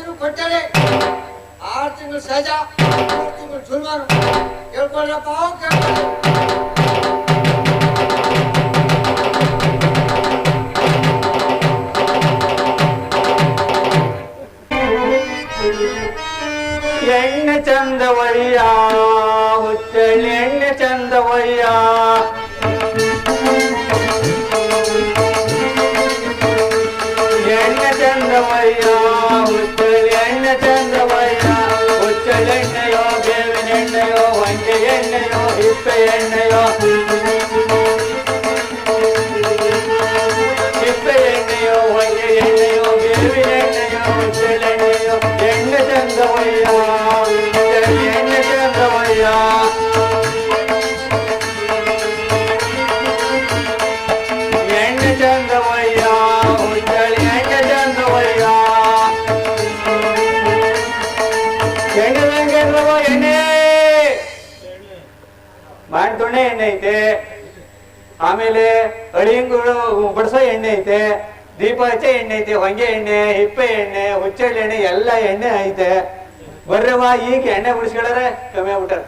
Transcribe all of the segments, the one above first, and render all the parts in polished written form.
ಬುದ್ಧಿನೂ ಕೊಟ್ಟರೆ 6 ತಿಂಗಳು ಸಜಾ 3 ತಿಂಗಳು ಜುಲ್ಮಾನು ಕೇಳ್ಕೊಳ್ಳಪ್ಪ ಕೇಳ್ಕೊಳ್ಳಿ. ಎಣ್ಣೆ ಚಂದವಯ್ಯ ಹುಚ್ಚಳ್ಳಿ ಎಣ್ಣೆ ಚಂದವಯ್ಯ ಎಣ್ಣೆ ಚಂದವಯ್ಯ ಹುಚ್ಚಳ್ಳಿ ಎಣ್ಣೆ ಚಂದವಯ್ಯ ಹುಚ್ಚಳೆಣ್ಣೆಯೋ ಬೇವಿನ ಎಣ್ಣೆಯೋ ಹೊಂಗೆ ಎಣ್ಣೆಯೋ ಹಿಪ್ಪೆ ಎಣ್ಣೆಯೋ ಹಿಪ್ಪೆ ಎಣ್ಣೆಯೋ ಹೊಂಗೆ ಎಣ್ಣೆಯೋ ಬೇವಿನ ಎಣ್ಣೆಯೋ ಹುಚ್ಚಳೆಣ್ಣೆಯೋ ಎಣ್ಣೆ ಚಂದವಯ್ಯ ಎಣ್ಣೆ ಚಂದವಯ್ಯ ಎಣ್ಣೆ ಚಂದವಯ್ಯ ಹುಚ್ಚಳಿ ಎಣ್ಣೆ ಚಂದವಯ್ಯ ಎಣ್ಣೆ ವೆಂಕಟರವ ಎಣ್ಣೆ ಮಾಂತುಣ್ಣೆ ಎಣ್ಣೆ ಐತೆ, ಆಮೇಲೆ ಅಳಿಂಗುಳು ಬಡಿಸೋ ಎಣ್ಣೆ ಐತೆ, ದೀಪ ಹಚ್ಚೆ ಎಣ್ಣೆ ಐತೆ, ಹೊಂಗೆ ಎಣ್ಣೆ, ಹಿಪ್ಪೆ ಎಣ್ಣೆ, ಹುಚ್ಚಳ್ಳಿ ಎಣ್ಣೆ ಎಲ್ಲ ಎಣ್ಣೆ ಐತೆ. ಬರ್ರವ ಈಗ ಎಣ್ಣೆ ಬಿಡಿಸ್ಕೊಳ್ಳಾರೆ ಕಮ್ಮಿ ಆಗ್ಬಿಟ್ಟಾರ.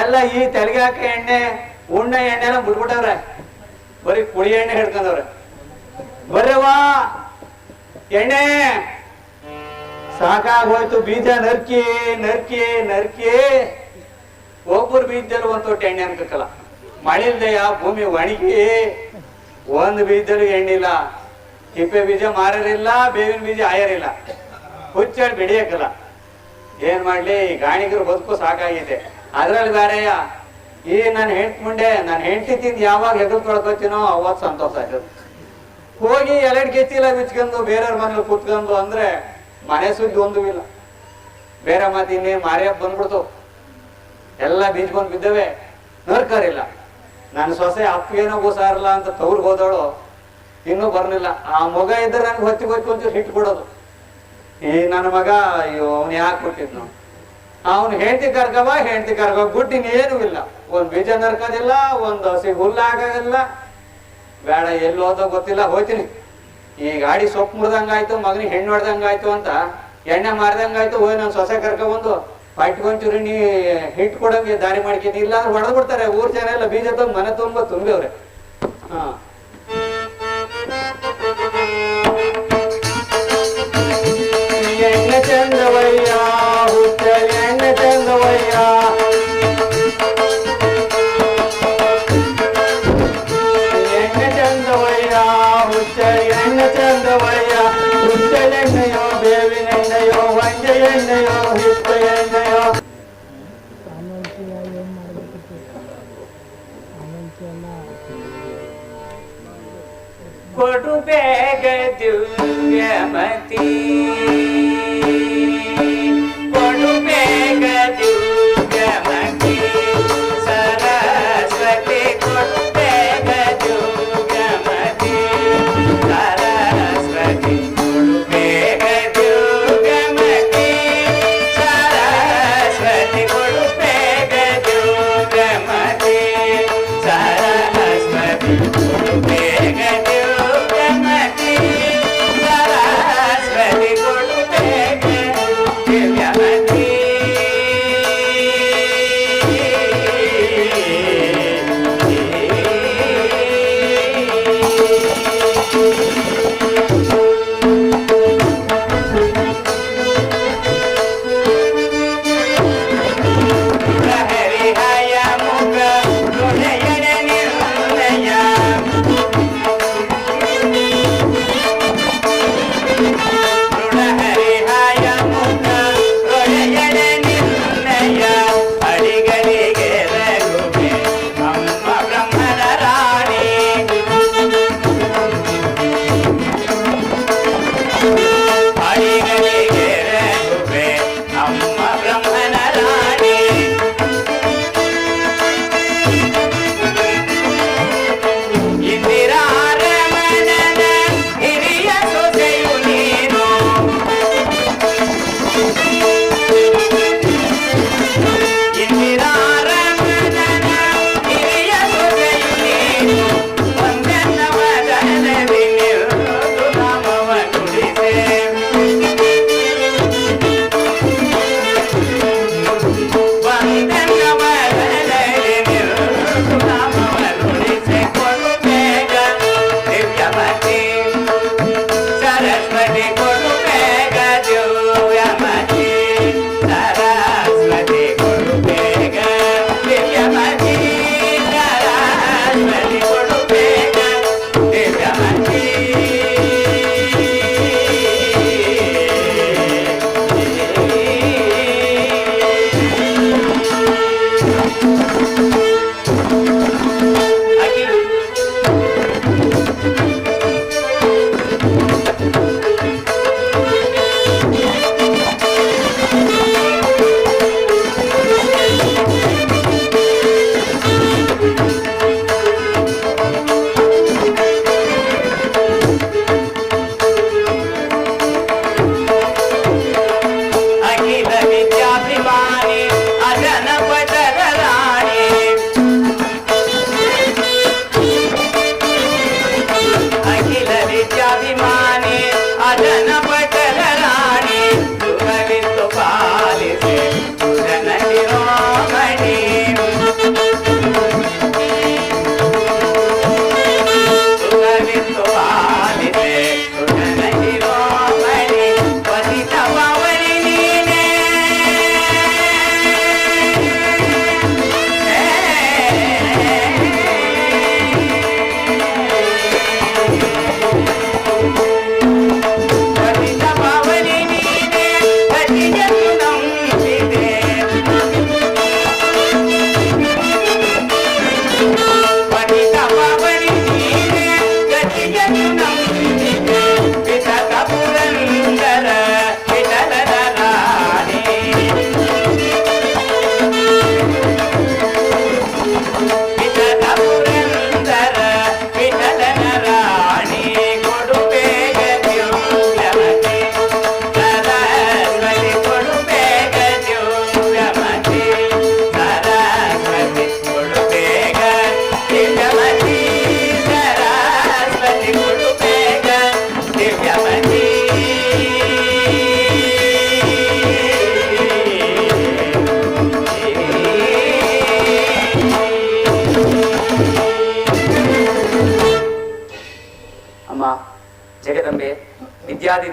ಎಲ್ಲ ಈ ತೆಲಗೆ ಹಾಕ ಎಣ್ಣೆ ಉಣ್ಣ ಎಣ್ಣೆ ಎಲ್ಲ ಬಿಟ್ಬಿಟ್ಟವ್ರೆ, ಬರೀ ಪುಳಿ ಎಣ್ಣೆ ಹಿಡ್ಕೊಂಡವ್ರೆ. ಬರ್ರವ ಎಣ್ಣೆ ಸಾಕಾಗೋಯ್ತು, ಬೀಜ ನರ್ಕಿ ನರ್ಕಿ ನರ್ಕಿ ಒಬ್ಬರು ಬೀಜದಲ್ಲಿ ಒಂದ್ ತೊಟ್ಟು ಎಣ್ಣೆ ಅನ್ಕಲ್ಲ. ಮಳಿಲ್ದೆಯ ಭೂಮಿ ಒಣಗಿ ಒಂದು ಬೀಜದಲ್ಲೂ ಎಣ್ಣಿಲ್ಲ, ಹಿಪ್ಪೆ ಬೀಜ ಮಾರರಿಲ್ಲ, ಬೇವಿನ ಬೀಜ ಆಯರಿಲ್ಲ, ಹುಚ್ಚಳಿ ಬಿಡಿಯಕ್ಕಲ್ಲ. ಏನ್ ಮಾಡ್ಲಿ, ಈ ಗಾಣಿಗರು ಬದುಕು ಸಾಕಾಗಿದೆ. ಅದ್ರಲ್ಲಿ ಬೇರೆಯ ಈ ನನ್ನ ಹೆಂಡತಿ ಮುಂಡೆ ನನ್ನ ಹೆಂಡತಿ ತಿಂದು ಯಾವಾಗ ಹೆಗಲ್ ತೊಳ್ಕೊತೀನೋ ಅವತ್ತು ಸಂತೋಷ ಆಯ್ತದ. ಹೋಗಿ ಎರಡ್ ಗೆಚ್ಚಿಲ್ಲ ಬಿಚ್ಕೊಂಡು ಬೇರೆಯವ್ರ ಮನೇಲಿ ಕೂತ್ಕೊಂಡು ಅಂದ್ರೆ ಮನೆ ಸುದ್ದಿ ಒಂದು ಇಲ್ಲ. ಬೇರೆ ಮಾತು ಇನ್ನೇನ್ ಮಾರಿಯಪ್ಪ ಬಂದ್ಬಿಡ್ತು, ಎಲ್ಲ ಬೀಜ ಬಂದು ಬಿದ್ದವೆ, ನರ್ಕರಿಲ್ಲ. ನನ್ನ ಸೊಸೆ ಅಪ್ಪಗೇನೋ ಗೋಸಾರಲ್ಲ ಅಂತ ತವ್ರಿಗೆ ಹೋದವಳು ಇನ್ನೂ ಬರ್ಲಿಲ್ಲ. ಆ ಮಗ ಇದ್ರೆ ನನ್ಗೆ ಹೊತ್ತಿಗೆ ಒಂಚೂರು ಹಿಟ್ಟು ಕೊಡೋದು. ಈ ನನ್ನ ಮಗ ಅಯ್ಯೋ ಅವ್ನು ಯಾಕೆ ಕೊಟ್ಟಿದ್ನು, ಅವನು ಹೆಂಡತಿ ಕರ್ಕವ ಗುಡ್ಡಿ ಏನೂ ಇಲ್ಲ. ಒಂದ್ ಬೀಜ ನರ್ಕೋದಿಲ್ಲ, ಒಂದ್ ಹಸಿ ಹುಲ್ಲು ಆಗೋದಿಲ್ಲ. ಬೇಡ ಎಲ್ಲಿ ಹೋದೋ ಗೊತ್ತಿಲ್ಲ, ಹೋಯ್ತೀನಿ. ಈ ಗಾಡಿ ಸೊಪ್ಪು ಮುರಿದಂಗಾಯ್ತು, ಮಗನಿಗೆ ಹೆಣ್ಣು ಹೊಡೆದಂಗಾಯ್ತು ಅಂತ ಎಣ್ಣೆ ಮಾರ್ದಂಗಾಯ್ತು. ಹೋಯ್ ನನ್ನ ಸೊಸೆ ಕರ್ಕೊಂಡ್ಬಂದು ಪಟ್ಕೊಂಚೂರಿ ನೀ ಹಿಟ್ಟು ಕೊಡಂಗೆ ದಾರಿ ಮಾಡ್ತೀನಿ, ಇಲ್ಲ ಅಂದ್ರೆ ಹೊಡೆದ್ ಬಿಡ್ತಾರೆ. ಊರ್ ಜನ ಎಲ್ಲ ಬೀಜ ತಂದು ಮನೆ ತುಂಬಿವ್ರೆ. ಹಾ ಎಣ್ಣೆ ಚಂದವಯ್ಯ ಹುಚ್ಚಳಿ ಎಣ್ಣೆ ಚಂದವಯ್ಯ ಎಣ್ಣೆ ಚಂದವಯ್ಯ ಹುಚ್ಚಳಿ ಎಣ್ಣೆ ಚಂದವಯ್ಯ ಹುಚ್ಚಳೆಣ್ಣೆಯೋ ಬೇವಿನ ಎಣ್ಣೆಯೋ ಹೊಂಗೆ ಎಣ್ಣೆಯೋ ಹಿಪ್ಪೆ ಎಣ್ಣೆಯೋ ಕೊಡು ಬೇಗ ದಿವ್ಯಮತಿ ಕೊಡು ಬೇಗ ದಿವ್ಯಮತಿ ಸರಸ್ವತಿ ಕೊಡು ಬೇಗ ದಿವ್ಯಮತಿ ಸರಸ್ವತಿ ಕೊಡು ಬೇಗ ದಿವ್ಯಮತಿ ಸರಸ್ವತಿ ಕೊಡು ಬೇಗ ದಿವ್ಯಮತಿ ಸರಸ್ವತಿ ಕೊಡು ಬೇಗ ಸರಸ್ವತಿ ಕೊಡು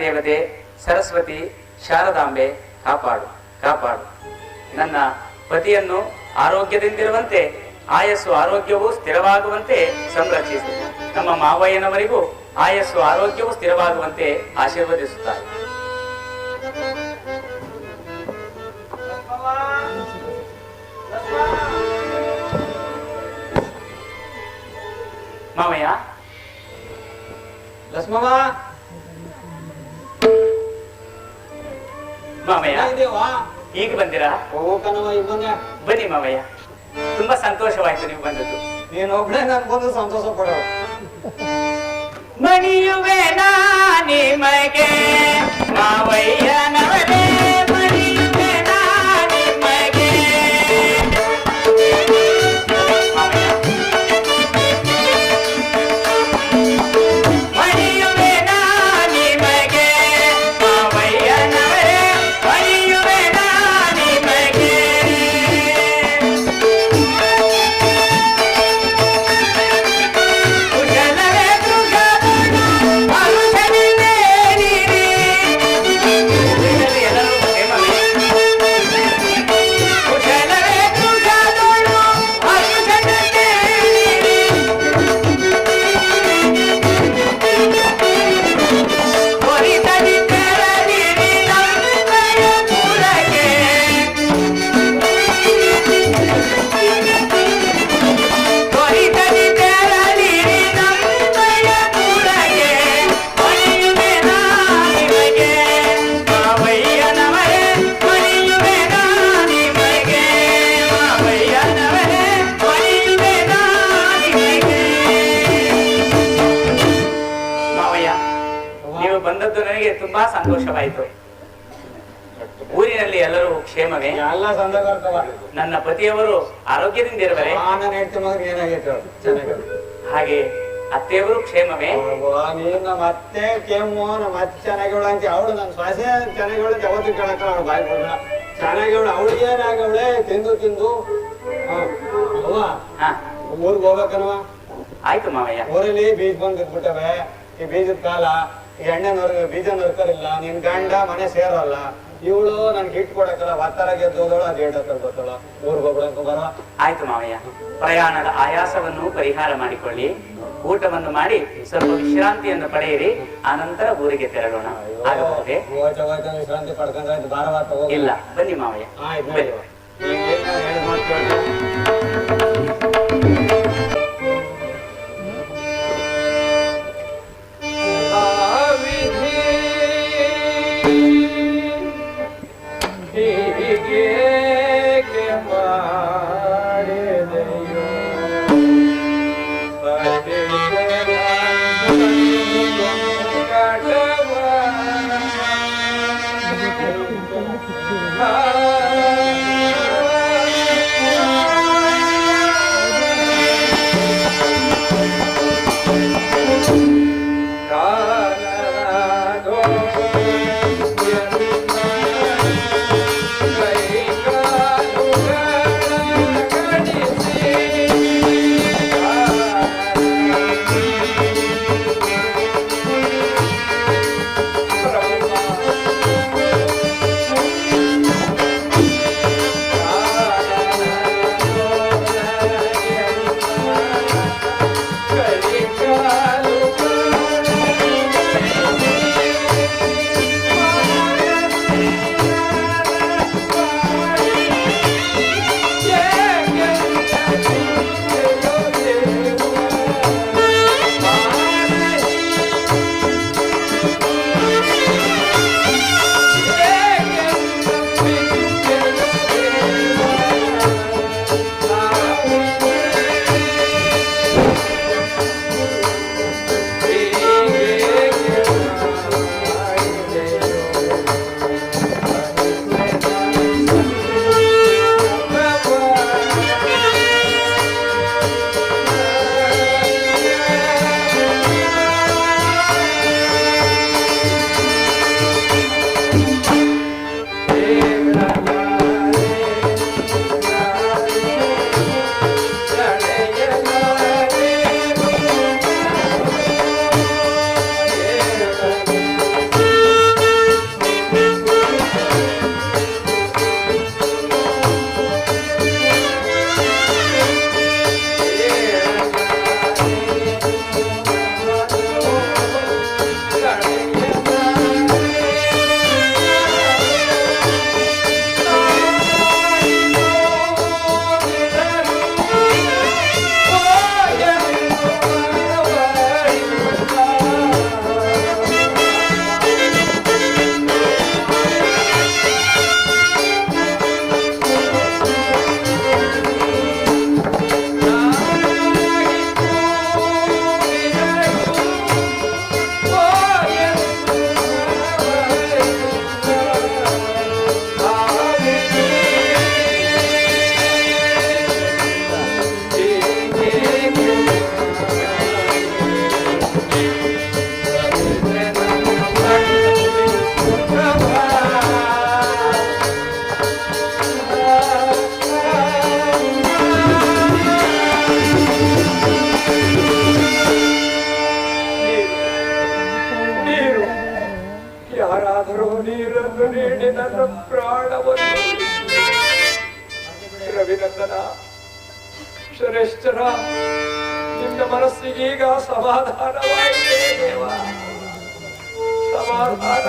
ದೇವತೆ ಸರಸ್ವತಿ ಶಾರದಾಂಬೆ ಕಾಪಾಡು ಕಾಪಾಡು. ನನ್ನ ಪತಿಯನ್ನು ಆರೋಗ್ಯದಿಂದಿರುವಂತೆ, ಆಯಸ್ಸು ಆರೋಗ್ಯವು ಸ್ಥಿರವಾಗುವಂತೆ ಸಂರಕ್ಷಿಸು. ನಮ್ಮ ಮಾವಯ್ಯನವರಿಗೂ ಆಯಸ್ಸು ಆರೋಗ್ಯವು ಸ್ಥಿರವಾಗುವಂತೆ ಆಶೀರ್ವದಿಸುತ್ತಾರೆ. ಮಾವಯ್ಯ, ಲಕ್ಷ್ಮವ್ವ, ಮಾವಯ್ಯ ಇದೇವಾ? ಈಗ ಬಂದಿರಾ? ಹೋಗೋ ಕಣವ, ಈಗ ಬಂದೆ. ಬನ್ನಿ ಮಾವಯ್ಯ, ತುಂಬಾ ಸಂತೋಷವಾಯ್ತು ನೀವು ಬಂದದ್ದು. ನೀನ್ ಒಬ್ಳೆ ನನ್ ಬಂದು ಸಂತೋಷ ಪಡೋ. ಮಣಿಯುವೆ ನಿಮಗೆ ಮಾವಯ್ಯನವರೇ, ಮಣಿಯುವೆ ನಿಮಗೆ. ಮಣಿಯುವೆ ನಿಮಗೆ ಮಾವಯ್ಯನವರೇ, ಮಣಿಯುವೆ ನಿಮಗೆ. ಕುಶಲವೇ ಮೃಗವನು ಅರುಷನಿಂದೇನಿರಿ. ಎಲ್ಲರೂ ಪ್ರೇಮವೇ. ಕುಶಲವೇ ಮೃಗವನು ಅರುಷನಿಂದೇನಿರಿ. ಹೊರಿತದಿ ತೆರಳಿರಿ ನಂಬೆಯ ಪುರಕ್ಕೆ. ಹೊರಿತದಿ ತೆರಳಿರಿ ನಂಬೆಯ ಪುರಕ್ಕೆ. ಮಣಿಯುವೆ ನಿಮಗೆ ಮಾವಯ್ಯನವರೇ, ಮಣಿಯುವೆ ನಿಮಗೆ ಮಾವಯ್ಯನವರೇ, ಮಣಿಯುವೆ ನಿಮಗೆ. ಮಾವಯ್ಯ, ನೀವು ಬಂದದ್ದು ನನಗೆ ತುಂಬಾ ಸಂತೋಷವಾಯಿತು. ಊರಿನಲ್ಲಿ ಎಲ್ಲರೂ ಕ್ಷೇಮವೇ? ಎಲ್ಲ ಸಂದಾಗ ಇರ್ತವ. ನನ್ನ ಪತಿಯವರು ಆರೋಗ್ಯದಿಂದಿರುವರೆ? ನಾನು ಹೇಳ್ತಿ ಮಗ ಏನಾಗೈತೆ ಚೆನ್ನಾಗಿ. ಹಾಗೆ ಅತ್ತೆಯವರು ಕ್ಷೇಮವೇ? ನೀನ್ ನಮ್ಮ ಅತ್ತೆ ಕೆಮ್ಮು, ನಮ್ಮ ಅತ್ತೆ ಚೆನ್ನಾಗಿವಳ ಅಂತ ಅವಳು ನನ್ನ ಶ್ವಾಸೆ ಚೆನ್ನಾಗಿವಳ ಅಂತ ಯಾವತ್ತೂ ಕೇಳಕ್ಕ ಅವಳು ಬಾಯ್ ಕೊಡ. ಚೆನ್ನಾಗಿವಳ, ಅವಳಿಗೆ ಏನಾಗವಳೆ ತಿಂದು ತಿಂದು. ಅವ್ವ, ಹಾ, ಊರ್ಗ್ ಹೋಗ್ಬೇಕನ್ವ. ಆಯ್ತು ಮಾವಯ್ಯ. ಊರಲ್ಲಿ ಬೀಜ ಬಂದಿಟ್ಬಿಟ್ಟವೆ. ಈ ಬೀಜದ ಕಾಲ, ಈ ಎಣ್ಣೆ ಬೀಜ ನರ್ಕರಿಲ್ಲ. ನಿನ್ ಗಂಡ ಮನೆ ಸೇರಲ್ಲ. ಇವಳು ನನ್ಗೆ ಹಿಟ್ ಕೊಡಕ್ಕಲ್ಲ, ಒತ್ತರ ಗೆದ್ದೋದಳು, ಅದು ಹೇಳ್ತಾರೆ ಗೊತ್ತಲ್ಲ. ಊರ್ಗ್ ಹೋಗ್ಬಿಡಂಕ ಬರ. ಆಯ್ತು ಮಾವಯ್ಯ, ಪ್ರಯಾಣದ ಆಯಾಸವನ್ನು ಪರಿಹಾರ ಮಾಡಿಕೊಳ್ಳಿ, ಊಟವನ್ನು ಮಾಡಿ ಸ್ವಲ್ಪ ವಿಶ್ರಾಂತಿಯನ್ನು ಪಡೆಯಿರಿ, ಆನಂತರ ಊರಿಗೆ ತೆರಳೋಣ. ಆಗಬಹುದೇ? ಹೋಯ್ತ ವಿಶ್ರಾಂತಿ ಪಡ್ಕೊಂಡ್ರೆ ಆಯ್ತು. ಭಾರವಾತ ಹೋಗಿ. ಇಲ್ಲ, ಬನ್ನಿ ಮಾವಯ್ಯ. ಆಯ್ತು ಬನ್ನಿ. ಹೇಳಿದ ಮಾತು ಕೇಳ್ದೆ. ಆ ನನ್ನ ಪ್ರಾಣವನ್ನು ರವಿನಂದನ ಶ್ರೇಷ್ಠರ ನಿನ್ನ ಮನಸ್ಸಿಗೀಗ ಸಮಾಧಾನವಾಗಿದೆ ದೇವ, ಸಮಾಧಾನ